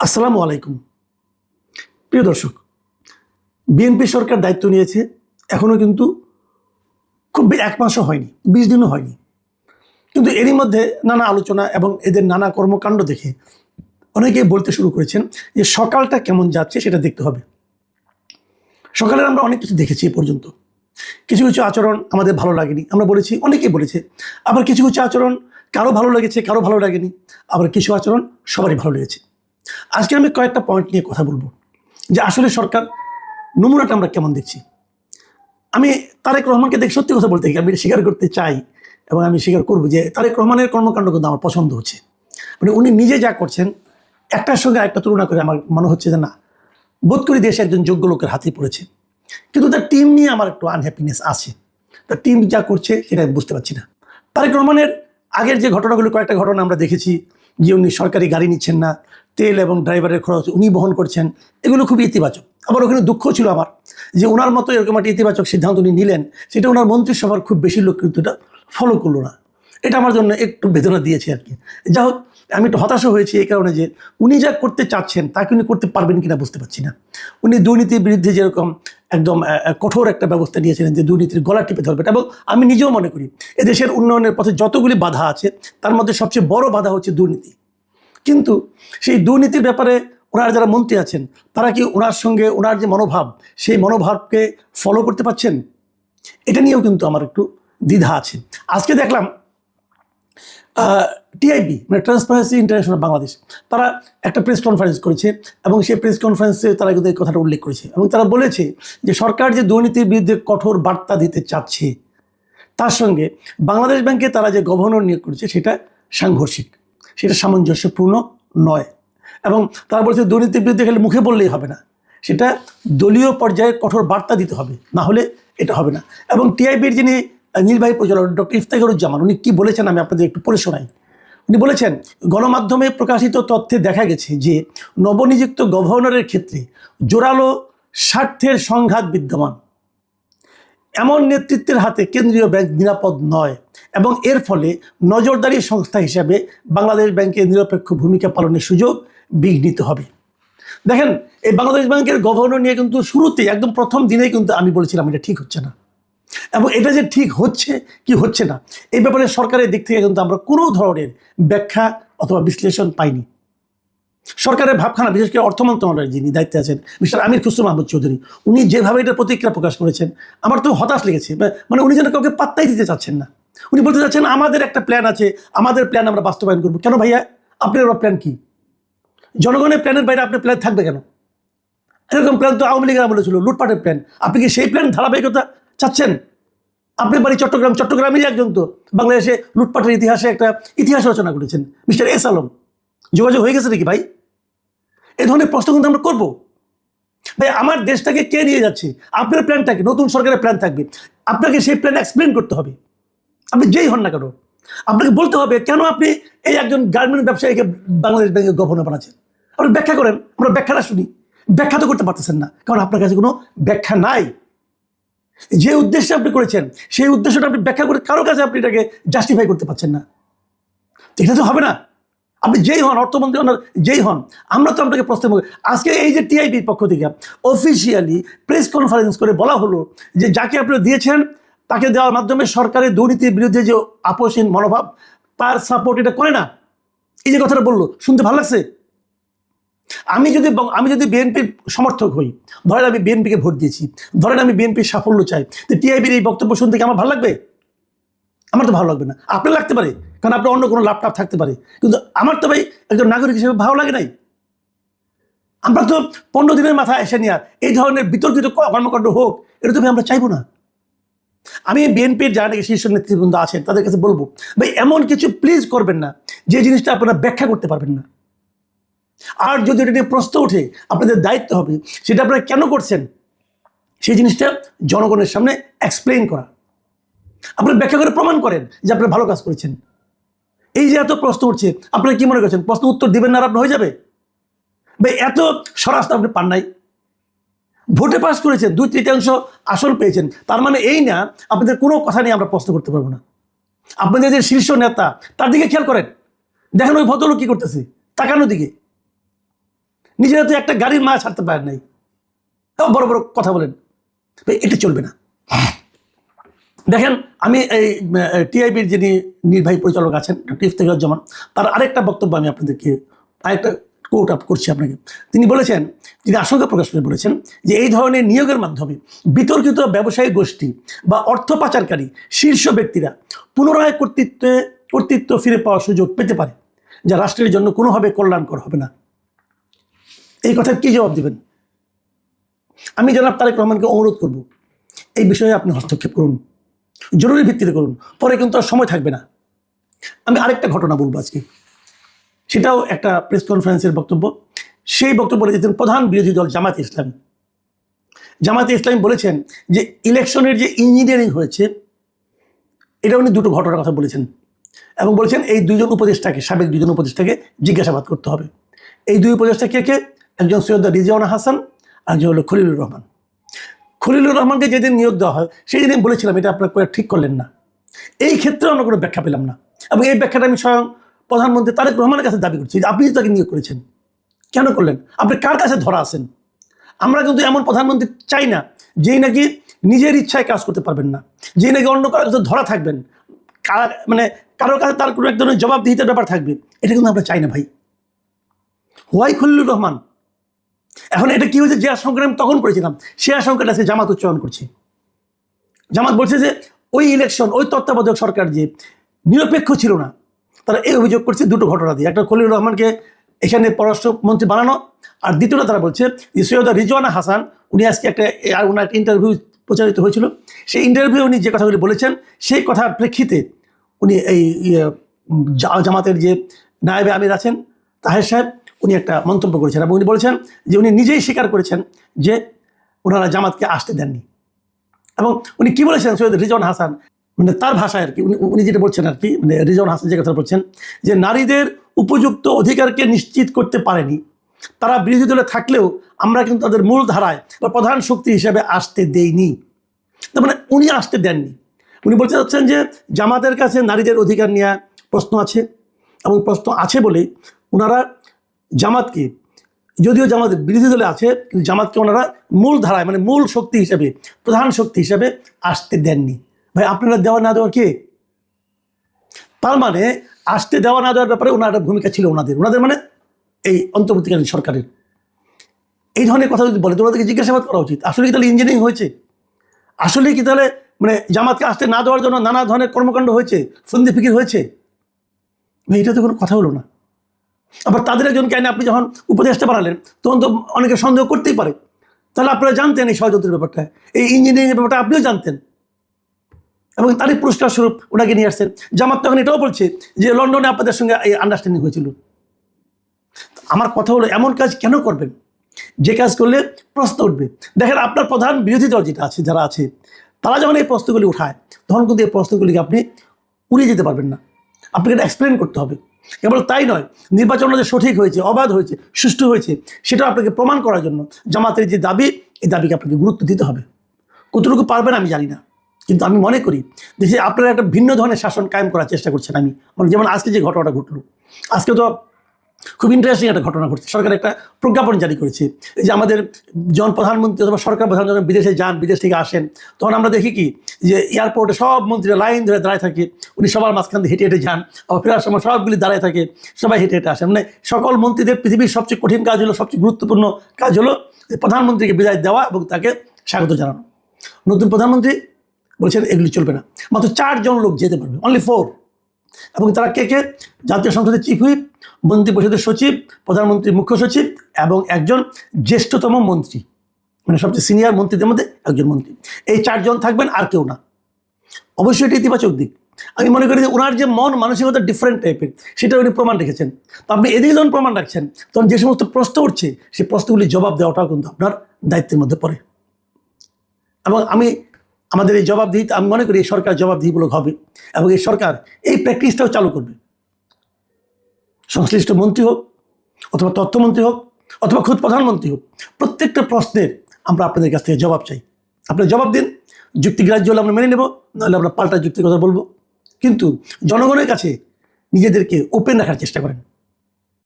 আসসালামু আলাইকুম। প্রিয় দর্শক, বিএনপি সরকার দায়িত্ব নিয়েছে, এখনও কিন্তু খুব ১ মাসও হয়নি, ২০ দিনও হয়নি। কিন্তু এরই মধ্যে নানা আলোচনা এবং এদের নানা কর্মকাণ্ড দেখে অনেকেই বলতে শুরু করেছেন যে সকালটা কেমন যাচ্ছে সেটা দেখতে হবে। সকালের আমরা অনেক কিছু দেখেছি এ পর্যন্ত। কিছু কিছু আচরণ আমাদের ভালো লাগেনি, আমরা বলেছি, অনেকেই বলেছে। আবার কিছু কিছু আচরণ কারো ভালো লেগেছে, কারো ভালো লাগেনি। আবার কিছু আচরণ সবারই ভালো লেগেছে। আজকে আমি কয়েকটা পয়েন্ট নিয়ে কথা বলবো যে আসলে সরকার নমুনাটা আমরা কেমন দেখছি। আমি তারেক রহমানকে দেখে সত্যি কথা বলতে আমি স্বীকার করতে চাই এবং আমি স্বীকার করবো যে তারেক রহমানের কর্মকাণ্ড কিন্তু আমার পছন্দ হচ্ছে। মানে উনি নিজে যা করছেন একটার সঙ্গে একটা তুলনা করে আমার মনে হচ্ছে যে না, বোধ করি দেশে একজন যোগ্য লোকের হাতে পড়েছে। কিন্তু তার টিম নিয়ে আমার একটু আনহ্যাপিনেস আছে। তার টিম যা করছে সেটা বুঝতে পারছি না। তারেক রহমানের আগের যে ঘটনাগুলো, কয়েকটা ঘটনা আমরা দেখেছি যে উনি সরকারি গাড়ি নিচ্ছেন না, তেল এবং ড্রাইভারের খরচ উনি বহন করছেন, এগুলো খুবই ইতিবাচক। আবার ওখানে দুঃখ ছিল আমার যে ওনার মতো এরকম একটা ইতিবাচক সিদ্ধান্ত উনি নিলেন, সেটা ওনার মন্ত্রিসভার খুব বেশি লোক কিন্তু এটা ফলো করলো না। এটা আমার জন্য একটু বেদনা দিয়েছে আর কি। যা হোক, আমি একটু হতাশা হয়েছি এই কারণে যে উনি যা করতে চাচ্ছেন তাকে উনি করতে পারবেন কিনা বুঝতে পারছি না। উনি দুর্নীতির বিরুদ্ধে যেরকম একদম কঠোর একটা ব্যবস্থা নিয়েছিলেন যে দুর্নীতির গলা টিপে ধরবেন, এবং আমি নিজেও মনে করি এদেশের উন্নয়নের পথে যতগুলি বাধা আছে তার মধ্যে সবচেয়ে বড় বাধা হচ্ছে দুর্নীতি। কিন্তু সেই দুর্নীতির ব্যাপারে ওনার যারা মন্ত্রী আছেন তারা কি ওনার সঙ্গে ওনার যে মনোভাব সেই মনোভাবকে ফলো করতে পারছেন? এটা নিয়েও কিন্তু আমার একটু দ্বিধা আছে। আজকে দেখলাম টিআইবি মানে ট্রান্সপারেন্সি ইন্টারন্যাশনাল বাংলাদেশ, তারা একটা প্রেস কনফারেন্স করেছে এবং সেই প্রেস কনফারেন্সে তারা কিন্তু এই কথাটা উল্লেখ করেছে এবং তারা বলেছে যে সরকার যে দুর্নীতির বিরুদ্ধে কঠোর বার্তা দিতে চাচ্ছে তার সঙ্গে বাংলাদেশ ব্যাংকে তারা যে গভর্নর নিয়োগ করেছে সেটা সাংঘর্ষিক, সেটা সামঞ্জস্যপূর্ণ নয়। এবং তারা বলছে দুর্নীতির বিরুদ্ধে খেলে মুখে বললেই হবে না, সেটা দলীয় পর্যায়ে কঠোর বার্তা দিতে হবে, না হলে এটা হবে না। এবং টিআইবির যিনি নির্বাহী পরিচালক ডক্টর ইফতেখারুজ্জামান উনি কী বলেছেন আমি আপনাদের একটু পড়ে শোনাই। উনি বলেছেন, গণমাধ্যমে প্রকাশিত তথ্যে দেখা গেছে যে নবনিযুক্ত গভর্নরের ক্ষেত্রে জোরালো স্বার্থের সংঘাত বিদ্যমান। এমন নেতৃত্বের হাতে কেন্দ্রীয় ব্যাংক নিরাপদ নয় এবং এর ফলে নজরদারি সংস্থা হিসাবে বাংলাদেশ ব্যাংকের নিরপেক্ষ ভূমিকা পালনের সুযোগ বিঘ্নিত হবে। দেখেন, এই বাংলাদেশ ব্যাংকের গভর্নর নিয়ে কিন্তু শুরুতেই একদম প্রথম দিনেই কিন্তু আমি বলেছিলাম এটা ঠিক হচ্ছে না, এবং এটা যে ঠিক হচ্ছে কি হচ্ছে না এই ব্যাপারে সরকারের দিক থেকে কিন্তু আমরা কোনো ধরনের ব্যাখ্যা অথবা বিশ্লেষণ পাইনি। সরকারের ভাবখানা, বিশেষ করে অর্থ মন্ত্রণালয়ের যিনি দায়িত্বে আছেন মিস্টার আমির খুসরো মাহমুদ চৌধুরী, উনি যেভাবে এটার প্রতিক্রিয়া প্রকাশ করেছেন আমার তো হতাশ লেগেছে। মানে উনি যেন কাউকে পাত্তাই দিতে চাচ্ছেন না। উনি বলতে চাচ্ছেন আমাদের একটা প্ল্যান আছে, আমাদের প্ল্যান আমরা বাস্তবায়ন করবো। কেন ভাইয়া, আপনার প্ল্যান কি? জনগণের প্ল্যানের বাইরে আপনার প্ল্যান থাকবে কেন? এরকম প্ল্যান তো আওয়ামী লীগের আমলে ছিল, লুটপাটের প্ল্যান। আপনি কি সেই প্ল্যান ধারাবাহিকতা চাচ্ছেন? আপনার বাড়ি চট্টগ্রামেরই একজন তো বাংলাদেশে লুটপাটের ইতিহাসে একটা ইতিহাস রচনা করেছেন, মিস্টার এস আলম। যোগাযোগ হয়ে গেছে নাকি ভাই? এই ধরনের প্রশ্ন কিন্তু আমরা করবো। ভাই, আমার দেশটাকে কে নিয়ে যাচ্ছে? আপনার প্ল্যানটা কি? নতুন সরকারের প্ল্যান থাকবে, আপনাকে সেই প্ল্যান এক্সপ্লেন করতে হবে। আপনি যেই হন না কেন, আপনাকে বলতে হবে কেন আপনি এই একজন গার্মেন্ট ব্যবসায়ীকে বাংলাদেশ ব্যাংকের গভর্নর বানাচ্ছেন। আপনি ব্যাখ্যা করেন, আমরা ব্যাখ্যাটা শুনি। ব্যাখ্যা তো করতে পারতেছেন না, কারণ আপনার কাছে কোনো ব্যাখ্যা নাই। যে উদ্দেশ্যে আপনি করেছেন সেই উদ্দেশ্যটা আপনি ব্যাখ্যা করে কারো কাছে আপনি এটাকে জাস্টিফাই করতে পারছেন না। এটা তো হবে না। আপনি যেই হন, অর্থমন্ত্রী হন, যেই হন, আমরা তো আপনাকে প্রশ্ন করব। আজকে এই যে টিআইবির পক্ষ থেকে অফিসিয়ালি প্রেস কনফারেন্স করে বলা হলো যে যাকে আপনারা দিয়েছেন তাকে দেওয়ার মাধ্যমে সরকারের দুর্নীতির বিরুদ্ধে যে আপোষহীন মনোভাব তার সাপোর্ট এটা করে না। এই যে কথাটা বললো, শুনতে ভালো লাগছে। আমি যদি বিএনপির সমর্থক হই, ধরেন আমি বিএনপিকে ভোট দিয়েছি, ধরেন আমি বিএনপির সাফল্য চাই, তো টিআইবির এই বক্তব্য শুনতে কি আমার ভালো লাগবে? আমার তো ভালো লাগবে না। আপনার লাগতে পারে, কারণ আপনার অন্য কোনো ল্যাপটপ থাকতে পারে, কিন্তু আমার তো ভাই একজন নাগরিক হিসেবে ভালো লাগে নাই। আমরা তো 15 দিনের মাথায় এসে নিয়ে এই ধরনের বিতর্কিত কর্মকাণ্ড হোক, এটা তো ভাই আমরা চাইবো না। আমি বিএনপির যারা শীর্ষ নেতৃবৃন্দ আছেন তাদের কাছে বলবো, ভাই এমন কিছু প্লিজ করবেন না যে জিনিসটা আপনারা ব্যাখ্যা করতে পারবেন না। আর যদি এটা নিয়ে প্রশ্ন ওঠে, আপনাদের দায়িত্ব হবে সেটা আপনারা কেন করছেন সেই জিনিসটা জনগণের সামনে এক্সপ্লেইন করা। আপনারা ব্যাখ্যা করে প্রমাণ করেন যে আপনারা ভালো কাজ করেছেন। এই যে এত প্রশ্ন উঠছে, আপনারা কি মনে করছেন প্রশ্ন উত্তর দিবেন না আর আপনার হয়ে যাবে? ভাই, এত স্বরাষ্ট্র আপনি পান নাই। ভোটে পাস করেছেন, 2/3 আসন পেয়েছেন, তার মানে এই না আপনাদের কোনো কথা নিয়ে আমরা প্রশ্ন করতে পারবো না। আপনাদের যে শীর্ষ নেতা তার দিকে খেয়াল করেন, দেখেন ওই ভদ্রলোক কি করতেছে, তাকানোর দিকে। নিজেরা তো একটা গাড়ির মায়া ছাড়তে পারেন নাই, বড় বড় কথা বলেন। এটা চলবে না। দেখেন, আমি এই টিআইবির যিনি নির্বাহী পরিচালক আছেন ডক্টর ইফতেখারুজ্জামান, তার আরেকটা বক্তব্য আমি আপনাদেরকে আরেকটা কোট আপ করছি আপনাকে। তিনি বলেছেন, তিনি আশঙ্কা প্রকাশ করে বলেছেন যে এই ধরনের নিয়োগের মাধ্যমে বিতর্কিত ব্যবসায়ী গোষ্ঠী বা অর্থ পাচারকারী শীর্ষ ব্যক্তিরা পুনরায় কর্তৃত্ব ফিরে পাওয়ার সুযোগ পেতে পারে, যা রাষ্ট্রের জন্য কোনোভাবে কল্যাণকর হবে না। এই কথার কি জবাব দেবেন? আমি জনাব তারেক রহমানকে অনুরোধ করব, এই বিষয়ে আপনি হস্তক্ষেপ করুন, জরুরি ভিত্তিতে করুন, পরে কিন্তু আর সময় থাকবে না। আমি আরেকটা ঘটনা বলবো আজকে, সেটাও একটা প্রেস কনফারেন্সের বক্তব্য। সেই বক্তব্য দিয়েছেন প্রধান বিরোধী দল জামায়াতে ইসলামী। জামায়াতে ইসলামী বলেছেন যে ইলেকশনের যে ইঞ্জিনিয়ারিং হয়েছে, এটা উনি দুটো ঘটনার কথা বলেছেন এবং বলেছেন এই দুইজন উপদেষ্টাকে, সাবেক দুইজন উপদেষ্টাকে জিজ্ঞাসাবাদ করতে হবে। এই দুই উপদেষ্টা কে কে? একজন সৈয়দ রিজওয়ানা হাসান, একজন হলো খলিলুর রহমান। খলিলুর রহমানকে যেদিন নিয়োগ দেওয়া হয় সেই দিন বলেছিলাম এটা আপনারা করে ঠিক করলেন না। এই ক্ষেত্রে আমরা কোনো ব্যাখ্যা পেলাম না, এবং এই ব্যাখ্যাটা আমি স্বয়ং প্রধানমন্ত্রী তারেক রহমানের কাছে দাবি করছি। আপনি তাকে নিয়োগ করেছেন, কেন করলেন? আপনি কার কাছে ধরা আছেন? আমরা কিন্তু এমন প্রধানমন্ত্রী চাই না যেই নাকি নিজের ইচ্ছায় কাজ করতে পারবেন না, যেই নাকি অন্য কারোর কাছে ধরা থাকবেন, মানে কারোর কাছে তার কোনো এক ধরনের জবাবদিহিতার ব্যাপার থাকবে। এটা কিন্তু আমরা চাই না ভাই। হোয়াই খলিলুর রহমান? এখন এটা কি হয়েছে, যে আশঙ্কাটা আমি তখন করেছিলাম সে আশঙ্কাটা আছে জামাত উচ্চারণ করছে। জামাত বলছে যে ওই ইলেকশন, ওই তত্ত্বাবধায়ক সরকার যে নিরপেক্ষ ছিল না, তারা এই অভিযোগ করছে দুটো ঘটনা দিয়ে। একটা খলিলুর রহমানকে এখানে পররাষ্ট্রমন্ত্রী বানানো, আর দ্বিতীয়টা তারা বলছে যে সৈয়দ রিজওয়ানা হাসান, উনি আজকে ওনার একটা ইন্টারভিউ প্রচারিত হয়েছিল, সেই ইন্টারভিউ উনি যে কথাগুলি বলেছেন সেই কথার প্রেক্ষিতে উনি এই জামাতের যে নায়েবে আমির আছেন তাহের সাহেব, উনি একটা মন্তব্য করেছেন এবং উনি বলেছেন যে উনি নিজেই স্বীকার করেছেন যে ওনারা জামাতকে আসতে দেননি। এবং উনি কি বলেছেন সৈয়দ রিজওয়ানা হাসান, মানে তার ভাষায় আর কি উনি যেটা বলছেন আর কি, মানে রিজওয়ানা হাসান যে কথা বলছেন যে নারীদের উপযুক্ত অধিকারকে নিশ্চিত করতে পারেনি, তারা বিরোধী দলে থাকলেও আমরা কিন্তু তাদের মূল ধারায় বা প্রধান শক্তি হিসেবে আসতে দেইনি। তার মানে উনি আসতে দেননি। উনি বলতে চাচ্ছেন যে জামাতের কাছে নারীদের অধিকার নিয়ে প্রশ্ন আছে, এবং প্রশ্ন আছে বলেই ওনারা জামাতকে, যদিও জামাত বিরোধী দলে আছে, কিন্তু জামাতকে ওনারা মূল ধারায় মানে মূল শক্তি হিসেবে, প্রধান শক্তি হিসেবে আসতে দেননি। ভাই আপনারা দেওয়া না দেওয়া কে? তার মানে আসতে দেওয়া না দেওয়ার ব্যাপারে ওনার একটা ভূমিকা ছিল ওনাদের মানে এই অন্তর্বর্তীকালীন সরকারের। এই ধরনের কথা যদি বলে তো ওনাদেরকে জিজ্ঞাসাবাদ করা উচিত। আসলে কি তাহলে ইঞ্জিনিয়ারিং হয়েছে? আসলে কি তাহলে মানে জামাতকে আসতে না দেওয়ার জন্য নানা ধরনের কর্মকাণ্ড হয়েছে, ফন্দি ফিকির হয়েছে? এটা তো কোনো কথা হলো না। আবার তাদের একজনকে আইনে আপনি যখন উপদেষ্টা বানালেন তখন তো অনেকে সন্দেহ করতেই পারে, তাহলে আপনারা জানতেন এই ষড়যন্ত্রের ব্যাপারটা, এই ইঞ্জিনিয়ারিংয়ের ব্যাপারটা আপনিও জানতেন, এবং তারই পুরস্কার স্বরূপ ওনাকে নিয়ে আসছেন। জামাত তখন এটাও বলছে যে লন্ডনে আপনাদের সঙ্গে এই আন্ডারস্ট্যান্ডিং হয়েছিল। আমার কথা হলো এমন কাজ কেন করবেন যে কাজ করলে প্রশ্ন উঠবে? দেখেন, আপনার প্রধান বিরোধী দল যেটা আছে, যারা আছে, তারা যখন এই প্রশ্নগুলি উঠায় তখন কিন্তু এই প্রশ্নগুলিকে আপনি উড়িয়ে যেতে পারবেন না, আপনাকে এটা এক্সপ্লেন করতে হবে। কেবল তাই নয়, নির্বাচনটা যে সঠিক হয়েছে, অবাধ হয়েছে, সুষ্ঠু হয়েছে, সেটা আপনাকে প্রমাণ করার জন্য জামাতের যে দাবি, এই দাবিকে আপনাকে গুরুত্ব দিতে হবে। কতটুকু পারবেন আমি জানি না, কিন্তু আমি মনে করি যে আপনারা একটা ভিন্ন ধরনের শাসন কায়েম করার চেষ্টা করছেন। আমি মানে যেমন আজকে যে ঘটনাটা ঘটলো, আজকে তো খুব ইন্টারেস্টিং একটা ঘটনা ঘটছে। সরকার একটা প্রজ্ঞাপন জারি করেছে, এই যে আমাদের যখন প্রধানমন্ত্রী অথবা সরকার প্রধান যখন বিদেশে যান, বিদেশ থেকে আসেন, তখন আমরা দেখি কি যে এয়ারপোর্টে সব মন্ত্রীরা লাইন ধরে দাঁড়ায় থাকে, উনি সবার মাঝখান দিয়ে হেঁটে হেঁটে যান, আবার ফেরার সময় সবগুলি দাঁড়ায় থাকে, সবাই হেঁটে হেঁটে আসেন। মানে সকল মন্ত্রীদের পৃথিবীর সবচেয়ে কঠিন কাজ হলো, সবচেয়ে গুরুত্বপূর্ণ কাজ হলো প্রধানমন্ত্রীকে বিদায় দেওয়া এবং তাকে স্বাগত জানানো। নতুন প্রধানমন্ত্রী বলছেন এগুলি চলবে না, মাত্র 4 জন লোক যেতে পারবে, অনলি 4। এবং তারা কে কে? জাতীয় সংসদের চিফ হুইপ, মন্ত্রী পরিষদের সচিব, প্রধানমন্ত্রীর মুখ্য সচিব এবং একজন জ্যেষ্ঠতম মন্ত্রী, মানে সবচেয়ে সিনিয়র মন্ত্রীদের মধ্যে একজন মন্ত্রী। এই 4 জন থাকবেন, আর কেউ না। অবশ্যই এটি ইতিবাচক দিক। আমি মনে করি যে ওনার যে মন মানসিকতা ডিফারেন্ট টাইপের, সেটা উনি প্রমাণ রেখেছেন। তো আপনি এদিকে যখন প্রমাণ রাখছেন, তখন যে সমস্ত প্রশ্ন উঠছে সেই প্রশ্নগুলির জবাব দেওয়াটাও কিন্তু আপনার দায়িত্বের মধ্যে পড়ে। এবং আমাদের এই জবাবদিহিতা, আমি মনে করি এই সরকার জবাবদিহিমূলক হবে এবং এই সরকার এই প্র্যাকটিসটাও চালু করবে। সংশ্লিষ্ট মন্ত্রী হোক অথবা তথ্যমন্ত্রী হোক অথবা খোদ প্রধানমন্ত্রী হোক, প্রত্যেকটা প্রশ্নের আমরা আপনাদের কাছ থেকে জবাব চাই। আপনারা জবাব দিন, যুক্তিগ্রাহ্য হলে আমরা মেনে নেব, নাহলে আমরা পাল্টা যুক্তির কথা বলবো। কিন্তু জনগণের কাছে নিজেদেরকে ওপেন রাখার চেষ্টা করেন।